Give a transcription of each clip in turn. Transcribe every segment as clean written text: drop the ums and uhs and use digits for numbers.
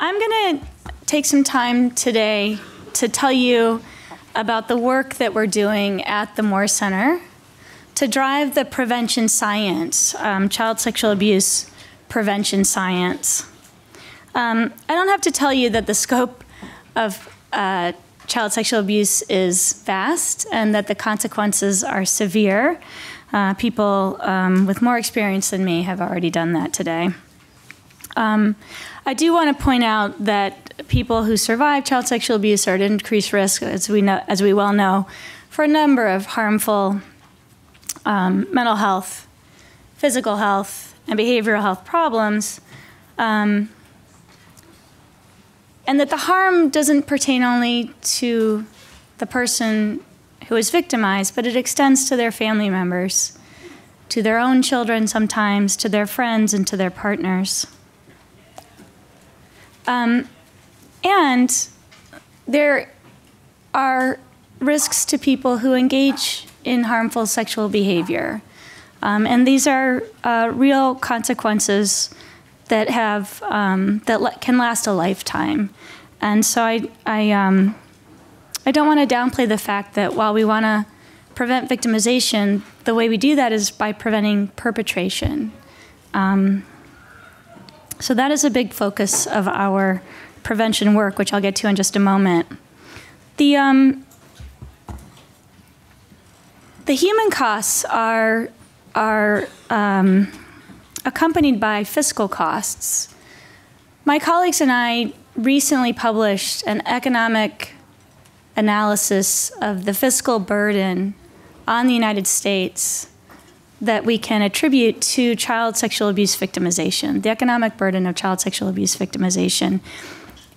I'm going to take some time today to tell you about the work that we're doing at the Moore Center to drive the prevention science, child sexual abuse prevention science. I don't have to tell you that the scope of child sexual abuse is vast and that the consequences are severe. People with more experience than me have already done that today. I do want to point out that people who survive child sexual abuse are at increased risk, as we well know, for a number of harmful mental health, physical health, and behavioral health problems. And that the harm doesn't pertain only to the person who is victimized, but it extends to their family members, to their own children sometimes, to their friends, and to their partners. And there are risks to people who engage in harmful sexual behavior. And these are real consequences that have can last a lifetime. And so I don't want to downplay the fact that while we want to prevent victimization, the way we do that is by preventing perpetration. So that is a big focus of our prevention work, which I'll get to in just a moment. The human costs are accompanied by fiscal costs. My colleagues and I recently published an economic analysis of the fiscal burden on the United States that we can attribute to child sexual abuse victimization, the economic burden of child sexual abuse victimization.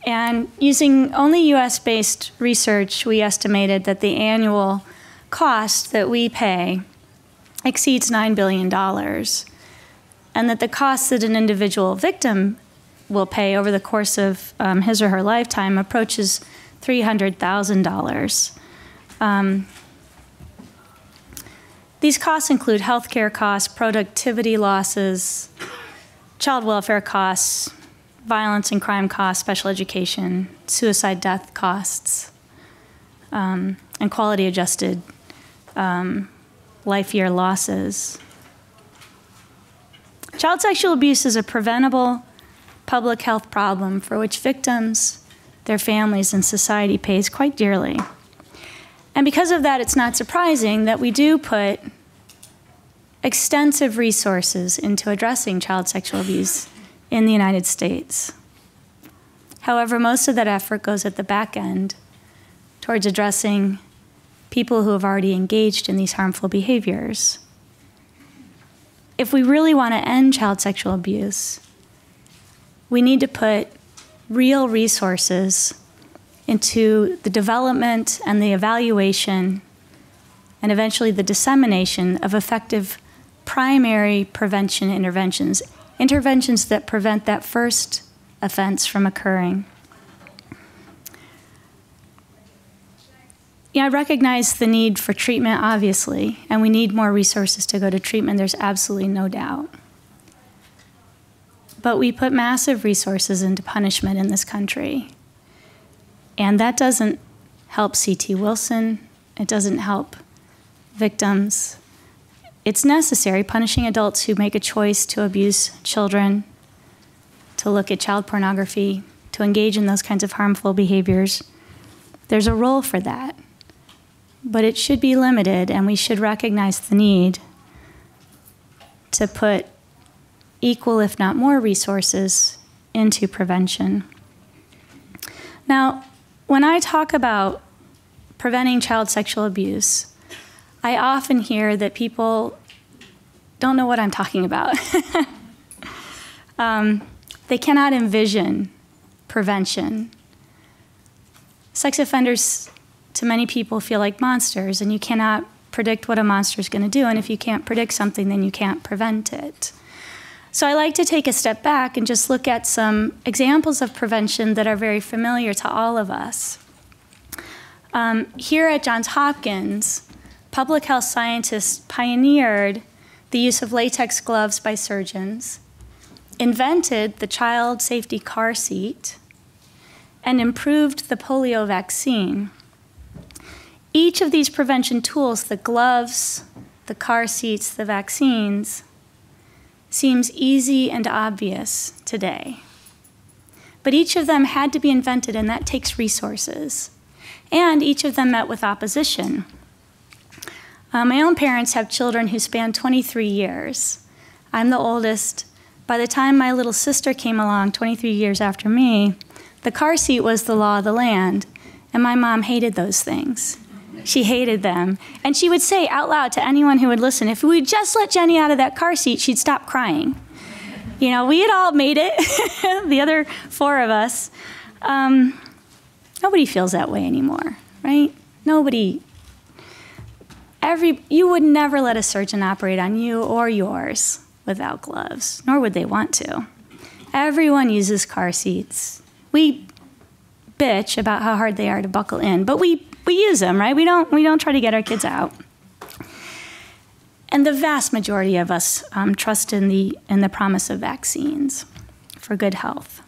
And using only US-based research, we estimated that the annual cost that we pay exceeds $9 billion, and that the cost that an individual victim will pay over the course of his or her lifetime approaches $300,000. These costs include healthcare costs, productivity losses, child welfare costs, violence and crime costs, special education, suicide death costs, and quality-adjusted life year losses. Child sexual abuse is a preventable public health problem for which victims, their families, and society pays quite dearly. And because of that, it's not surprising that we do put extensive resources into addressing child sexual abuse in the United States. However, most of that effort goes at the back end towards addressing people who have already engaged in these harmful behaviors. If we really want to end child sexual abuse, we need to put real resources into the development and the evaluation and eventually the dissemination of effective primary prevention interventions, interventions that prevent that first offense from occurring. Yeah, I recognize the need for treatment, obviously, and we need more resources to go to treatment. There's absolutely no doubt. But we put massive resources into punishment in this country. And that doesn't help C.T. Wilson. It doesn't help victims. It's necessary, punishing adults who make a choice to abuse children, to look at child pornography, to engage in those kinds of harmful behaviors. There's a role for that. But it should be limited, and we should recognize the need to put equal, if not more, resources into prevention. Now, when I talk about preventing child sexual abuse, I often hear that people don't know what I'm talking about. They cannot envision prevention. Sex offenders, to many people, feel like monsters, and you cannot predict what a monster is going to do, and if you can't predict something, then you can't prevent it. So I like to take a step back and just look at some examples of prevention that are very familiar to all of us. Here at Johns Hopkins, public health scientists pioneered the use of latex gloves by surgeons, invented the child safety car seat, and improved the polio vaccine. Each of these prevention tools, the gloves, the car seats, the vaccines, seems easy and obvious today. But each of them had to be invented, and that takes resources. And each of them met with opposition. My own parents have children who span 23 years. I'm the oldest. By the time my little sister came along 23 years after me, the car seat was the law of the land, and my mom hated those things. She hated them. And she would say out loud to anyone who would listen, if we just let Jenny out of that car seat, she'd stop crying. You know, we had all made it, the other 4 of us. Nobody feels that way anymore, right? Nobody. You would never let a surgeon operate on you or yours without gloves, nor would they want to. Everyone uses car seats. We bitch about how hard they are to buckle in, but we use them, right? We don't try to get our kids out. And the vast majority of us trust in the promise of vaccines for good health.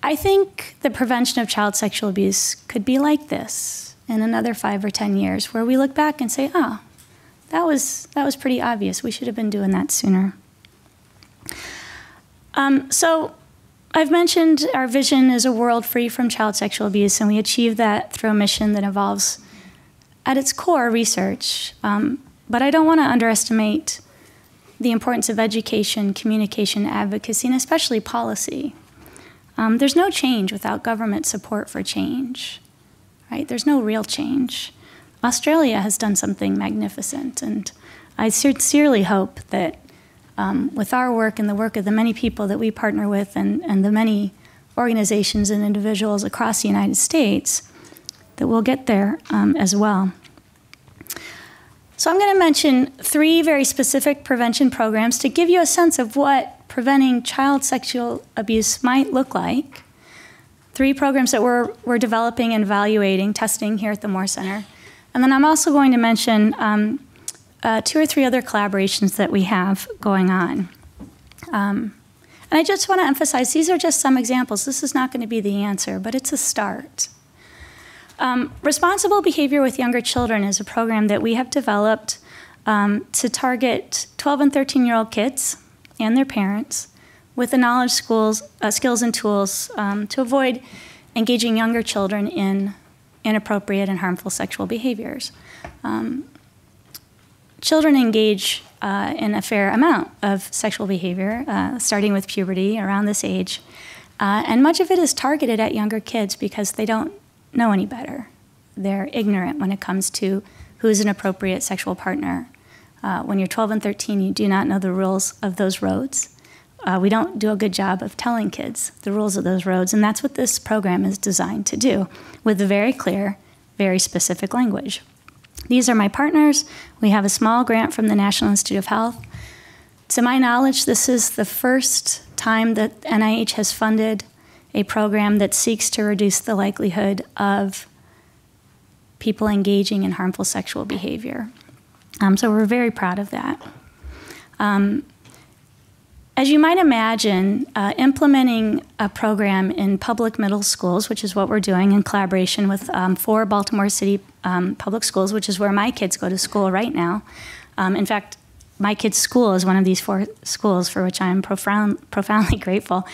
I think the prevention of child sexual abuse could be like this in another 5 or 10 years, where we look back and say, oh, that was pretty obvious. We should have been doing that sooner. So I've mentioned our vision is a world free from child sexual abuse, and we achieve that through a mission that involves, at its core, research. But I don't want to underestimate the importance of education, communication, advocacy, and especially policy. There's no change without government support for change, right? There's no real change. Australia has done something magnificent, and I sincerely hope that with our work and the work of the many people that we partner with and the many organizations and individuals across the United States, that we'll get there as well. So I'm going to mention 3 very specific prevention programs to give you a sense of what preventing child sexual abuse might look like. 3 programs that we're developing and evaluating, testing here at the Moore Center. And then I'm also going to mention 2 or 3 other collaborations that we have going on. And I just want to emphasize, these are just some examples. This is not going to be the answer, but it's a start. Responsible Behavior with Younger Children is a program that we have developed to target 12 and 13-year-old kids and their parents with the knowledge, skills, and tools to avoid engaging younger children in inappropriate and harmful sexual behaviors. Children engage in a fair amount of sexual behavior, starting with puberty around this age. And much of it is targeted at younger kids because they don't know any better. They're ignorant when it comes to who's an appropriate sexual partner. When you're 12 and 13, you do not know the rules of those roads. We don't do a good job of telling kids the rules of those roads, and that's what this program is designed to do, with a very clear, very specific language. These are my partners. We have a small grant from the National Institute of Health. To my knowledge, this is the first time that NIH has funded a program that seeks to reduce the likelihood of people engaging in harmful sexual behavior. So we're very proud of that. As you might imagine, implementing a program in public middle schools, which is what we're doing in collaboration with 4 Baltimore City public schools, which is where my kids go to school right now. In fact, my kids' school is one of these 4 schools, for which I am profoundly grateful.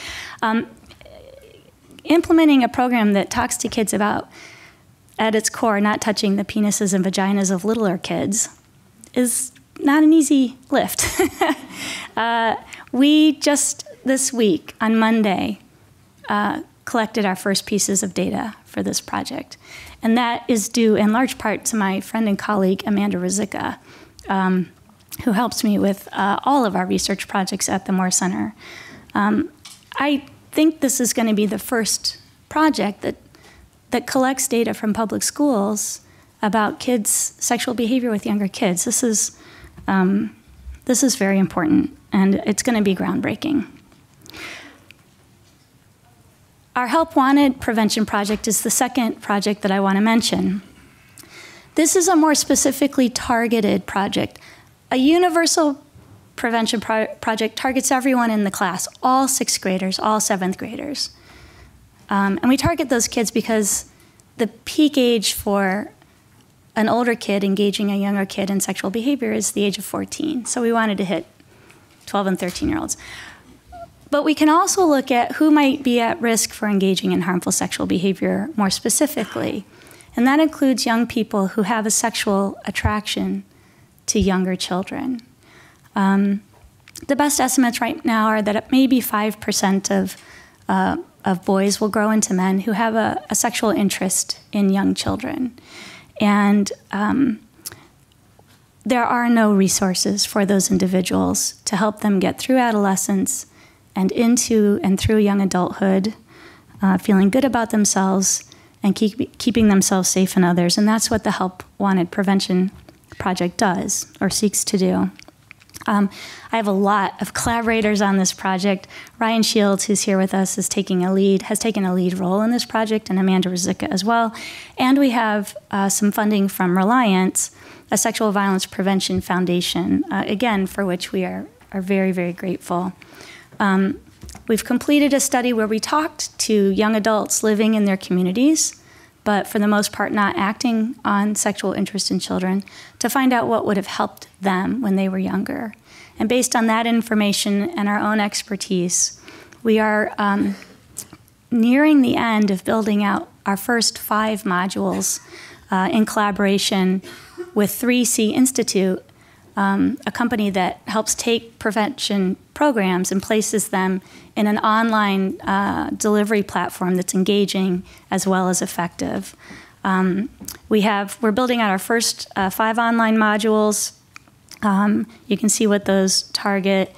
Implementing a program that talks to kids about, at its core, not touching the penises and vaginas of littler kids is not an easy lift. We just this week, on Monday, collected our first pieces of data for this project. And that is due in large part to my friend and colleague, Amanda Ruzicka, who helps me with all of our research projects at the Moore Center. I think this is going to be the first project that collects data from public schools about kids' sexual behavior with younger kids. This is very important, and it's going to be groundbreaking. Our Help Wanted prevention project is the second project that I want to mention. This is a more specifically targeted project. A universal prevention project targets everyone in the class, all 6th graders, all 7th graders. And we target those kids because the peak age for an older kid engaging a younger kid in sexual behavior is the age of 14. So we wanted to hit 12 and 13-year-olds. But we can also look at who might be at risk for engaging in harmful sexual behavior more specifically. And that includes young people who have a sexual attraction to younger children. The best estimates right now are that maybe 5% of boys will grow into men who have a sexual interest in young children. And there are no resources for those individuals to help them get through adolescence and into and through young adulthood, feeling good about themselves and keeping themselves safe and others. And that's what the Help Wanted Prevention Project does, or seeks to do. I have a lot of collaborators on this project. Ryan Shields, who's here with us, has taken a lead role in this project, and Amanda Ruzicka as well. And we have some funding from Reliance, a sexual violence prevention foundation, again, for which we are very, very grateful. We've completed a study where we talked to young adults living in their communities, but for the most part not acting on sexual interest in children, to find out what would have helped them when they were younger. And based on that information and our own expertise, we are nearing the end of building out our first 5 modules in collaboration with 3C Institute, a company that helps take prevention programs and places them in an online delivery platform that's engaging as well as effective. We're building out our first 5 online modules. You can see what those target.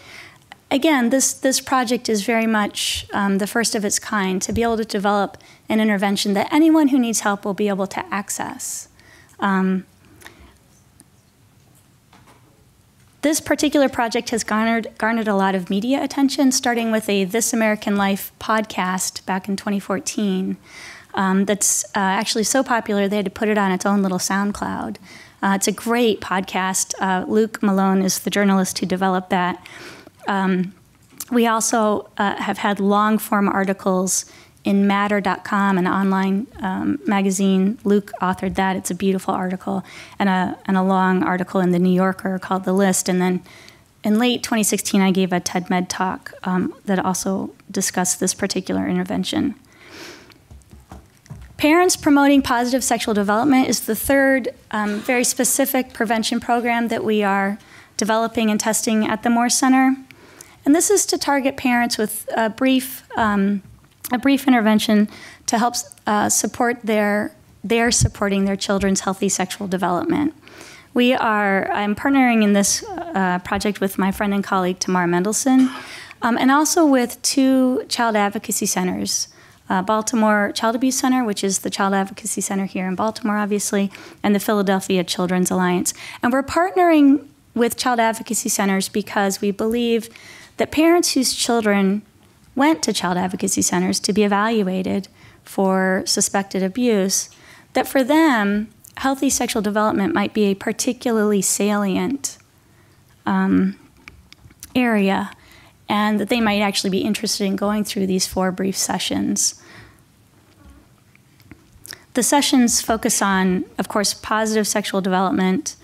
Again, this project is very much the first of its kind, to be able to develop an intervention that anyone who needs help will be able to access. This particular project has garnered a lot of media attention, starting with a This American Life podcast back in 2014 that's actually so popular they had to put it on its own little SoundCloud. It's a great podcast. Luke Malone is the journalist who developed that. We also have had long-form articles in Matter.com, an online magazine. Luke authored that. It's a beautiful article, and a long article in The New Yorker called The List. And then in late 2016, I gave a TED Med talk that also discussed this particular intervention. Parents Promoting Positive Sexual Development is the third very specific prevention program that we are developing and testing at the Moore Center. And this is to target parents with a brief intervention to help support supporting their children's healthy sexual development. I'm partnering in this project with my friend and colleague Tamara Mendelson, and also with 2 child advocacy centers. Baltimore Child Abuse Center, which is the child advocacy center here in Baltimore, obviously, and the Philadelphia Children's Alliance. And we're partnering with child advocacy centers because we believe that parents whose children went to child advocacy centers to be evaluated for suspected abuse, that for them, healthy sexual development might be a particularly salient area, and that they might actually be interested in going through these 4 brief sessions. The sessions focus on, of course, positive sexual development,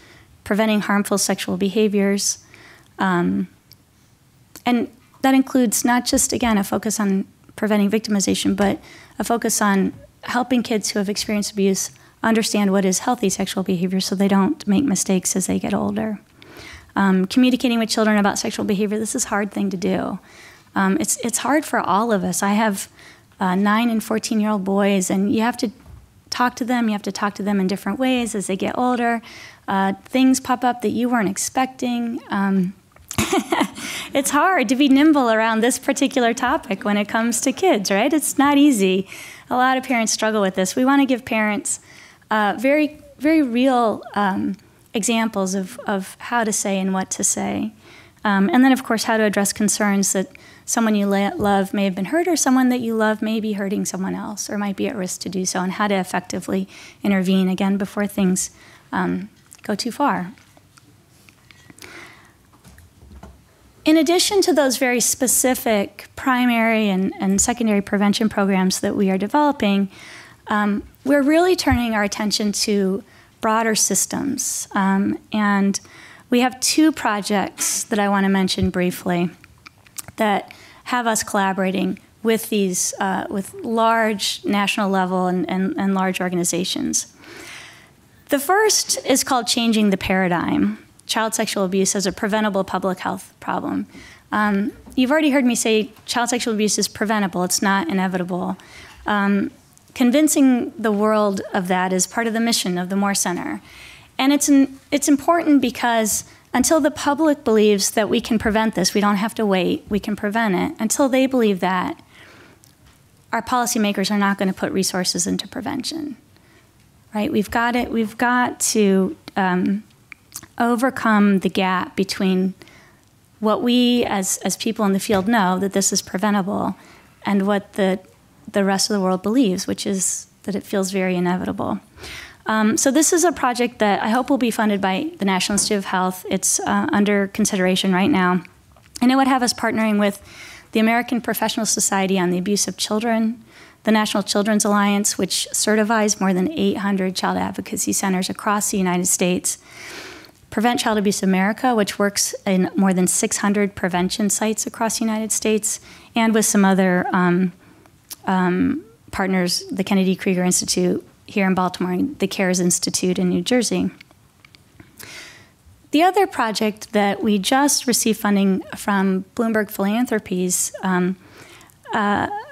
preventing harmful sexual behaviors, and that includes not just, again, a focus on preventing victimization, but a focus on helping kids who have experienced abuse understand what is healthy sexual behavior so they don't make mistakes as they get older. Communicating with children about sexual behavior, this is a hard thing to do. It's hard for all of us. I have 9 and 14-year-old boys, and you have to talk to them. You have to talk to them in different ways as they get older. Things pop up that you weren't expecting. It's hard to be nimble around this particular topic when it comes to kids, right? It's not easy. A lot of parents struggle with this. We want to give parents very, very real examples of how to say and what to say. And then, of course, how to address concerns that someone you love may have been hurt, or someone that you love may be hurting someone else or might be at risk to do so, and how to effectively intervene, again, before things go too far. In addition to those very specific primary and secondary prevention programs that we are developing, we're really turning our attention to broader systems. And we have 2 projects that I want to mention briefly that have us collaborating with these, with large national level and large organizations. The first is called Changing the Paradigm: Child Sexual Abuse as a Preventable Public Health Problem. You've already heard me say child sexual abuse is preventable, it's not inevitable. Convincing the world of that is part of the mission of the Moore Center. And it's important because until the public believes that we can prevent this, we don't have to wait, we can prevent it. Until they believe that, our policymakers are not going to put resources into prevention, right? We've got to overcome the gap between what we as people in the field know that this is preventable and what the rest of the world believes, which is that it feels very inevitable. So this is a project that I hope will be funded by the National Institute of Health. It's under consideration right now. And it would have us partnering with the American Professional Society on the Abuse of Children, the National Children's Alliance, which certifies more than 800 child advocacy centers across the United States, Prevent Child Abuse America, which works in more than 600 prevention sites across the United States, and with some other partners, the Kennedy Krieger Institute here in Baltimore, and the CARES Institute in New Jersey. The other project that we just received funding from Bloomberg Philanthropies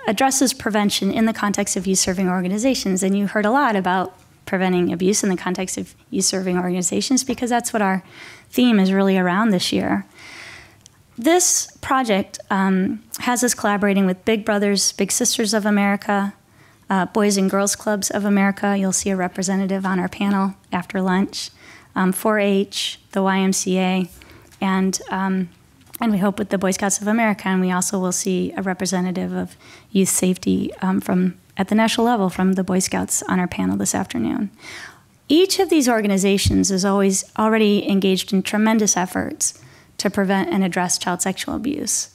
addresses prevention in the context of youth-serving organizations. And you heard a lot about preventing abuse in the context of youth-serving organizations because that's what our theme is really around this year. This project has us collaborating with Big Brothers Big Sisters of America, Boys and Girls Clubs of America. You'll see a representative on our panel after lunch. 4-H, the YMCA, and we hope with the Boy Scouts of America, and we also will see a representative of youth safety at the national level from the Boy Scouts on our panel this afternoon. Each of these organizations is already engaged in tremendous efforts to prevent and address child sexual abuse.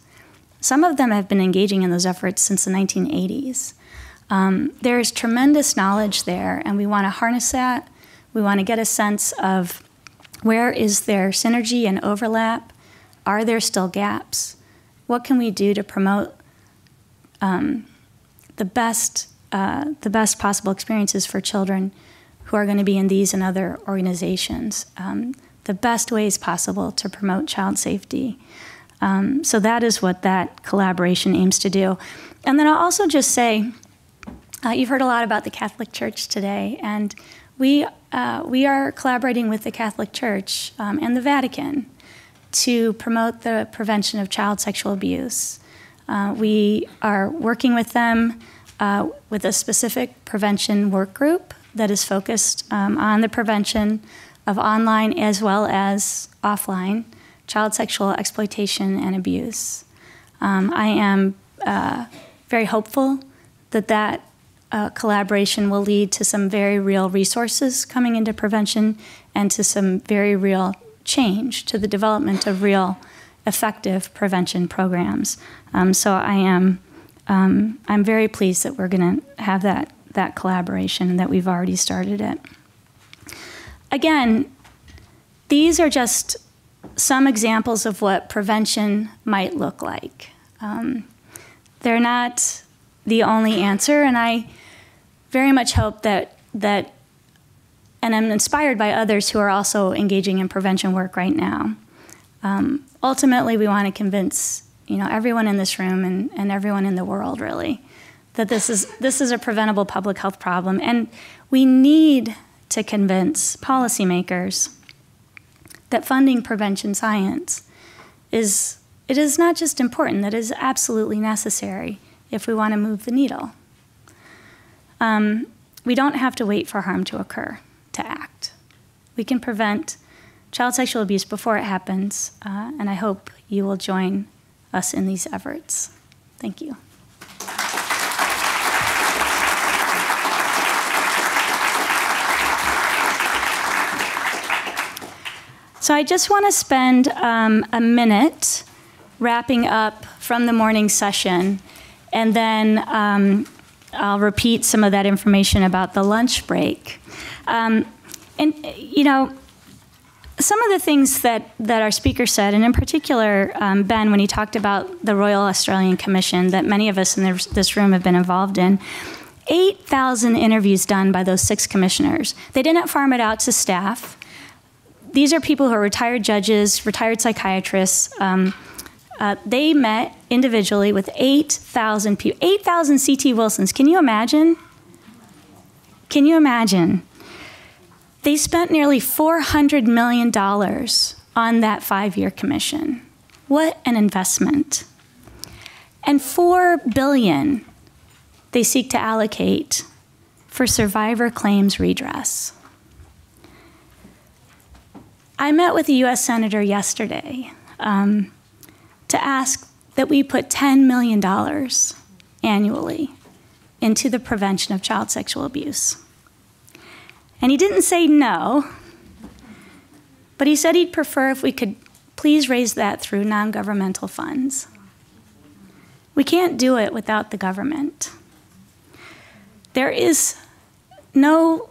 Some of them have been engaging in those efforts since the 1980s. There is tremendous knowledge there, and we want to harness that. We want to get a sense of where is there synergy and overlap? Are there still gaps? What can we do to promote the best possible experiences for children who are going to be in these and other organizations? The best ways possible to promote child safety. So that is what that collaboration aims to do. And then I'll also just say, you've heard a lot about the Catholic Church today, and we are collaborating with the Catholic Church and the Vatican to promote the prevention of child sexual abuse. We are working with them with a specific prevention work group that is focused on the prevention of online as well as offline child sexual exploitation and abuse. I am very hopeful that collaboration will lead to some very real resources coming into prevention and to some very real change to the development of real effective prevention programs. So I'm very pleased that we're going to have that collaboration and that we've already started it. Again, these are just some examples of what prevention might look like. They're not the only answer, and I very much hope that and I'm inspired by others who are also engaging in prevention work right now. Ultimately, we want to convince everyone in this room and everyone in the world, really, that this is a preventable public health problem, and we need to convince policymakers that funding prevention science is not just important, that it is absolutely necessary if we want to move the needle. We don't have to wait for harm to occur to act. We can prevent child sexual abuse before it happens, and I hope you will join us in these efforts. Thank you. So I just want to spend a minute wrapping up from the morning session, and then I'll repeat some of that information about the lunch break. And, you know, some of the things that our speaker said, and in particular, Ben, when he talked about the Royal Australian Commission that many of us in this room have been involved in, 8,000 interviews done by those 6 commissioners. They didn't farm it out to staff. These are people who are retired judges, retired psychiatrists. They met individually with 8,000 people, 8,000 C.T. Wilsons. Can you imagine? Can you imagine? They spent nearly $400 million on that 5-year commission. What an investment. And $4 billion they seek to allocate for survivor claims redress. I met with a U.S. Senator yesterday to ask that we put $10 million annually into the prevention of child sexual abuse. And he didn't say no, but he said he'd prefer if we could please raise that through non-governmental funds. We can't do it without the government. There is no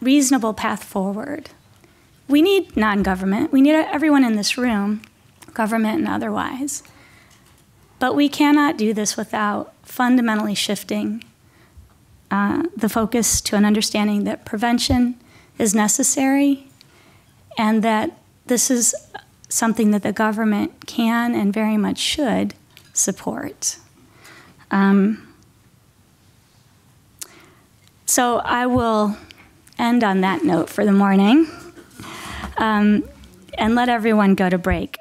reasonable path forward. We need non-government. We need everyone in this room, government and otherwise. But we cannot do this without fundamentally shifting the focus to an understanding that prevention is necessary and that this is something that the government can and very much should support. So I will end on that note for the morning and let everyone go to break.